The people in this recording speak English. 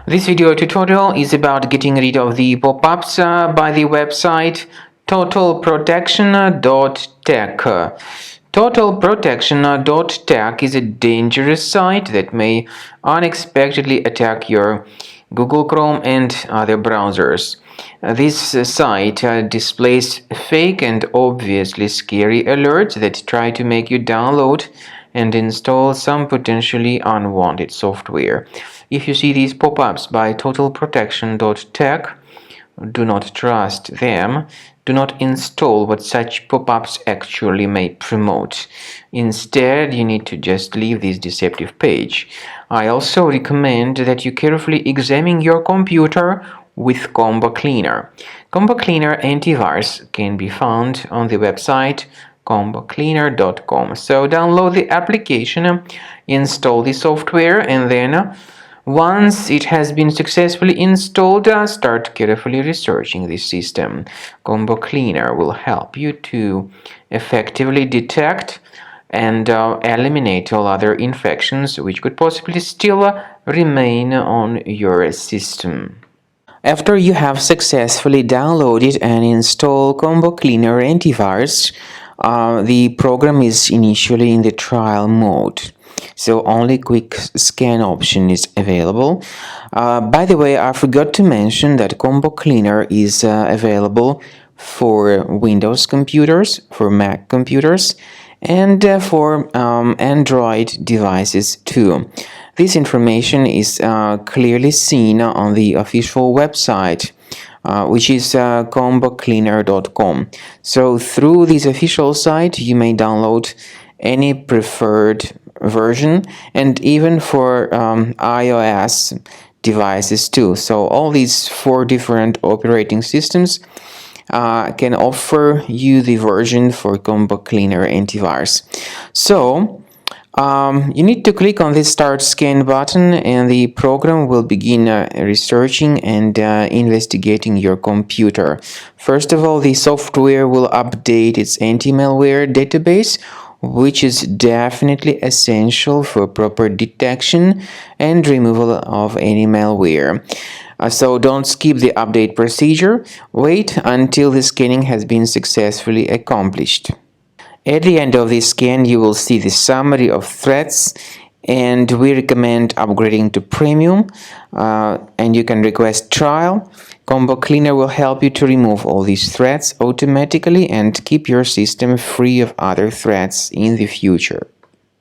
This video tutorial is about getting rid of the pop-ups by the website Total-protection.tech. Total-protection.tech is a dangerous site that may unexpectedly attack your Google Chrome and other browsers. This site displays fake and obviously scary alerts that try to make you download and install some potentially unwanted software. If you see these pop-ups by Total-protection.tech, do not trust them. Do not install what such pop-ups actually may promote. Instead, you need to just leave this deceptive page. I also recommend that you carefully examine your computer with Combo Cleaner. Combo Cleaner antivirus can be found on the website total-protection.tech. So download the application, install the software, and then once it has been successfully installed, start carefully researching the system. Combo Cleaner will help you to effectively detect and eliminate all other infections which could possibly still remain on your system. After you have successfully downloaded and installed Combo Cleaner antivirus, the program is initially in the trial mode. So only quick scan option is available. By the way, I forgot to mention that Combo Cleaner is available for Windows computers, for Mac computers, and for Android devices too. This information is clearly seen on the official website, which is combocleaner.com. So through this official site, you may download any preferred version, and even for iOS devices too. So all these 4 different operating systems can offer you the version for Combo Cleaner antivirus. So you need to click on the Start Scan button, and the program will begin researching and investigating your computer. First of all, the software will update its anti-malware database, which is definitely essential for proper detection and removal of any malware. So don't skip the update procedure. Wait until the scanning has been successfully accomplished. At the end of the scan, you will see the summary of threats, and we recommend upgrading to Premium, and you can request trial. Combo Cleaner will help you to remove all these threats automatically and keep your system free of other threats in the future.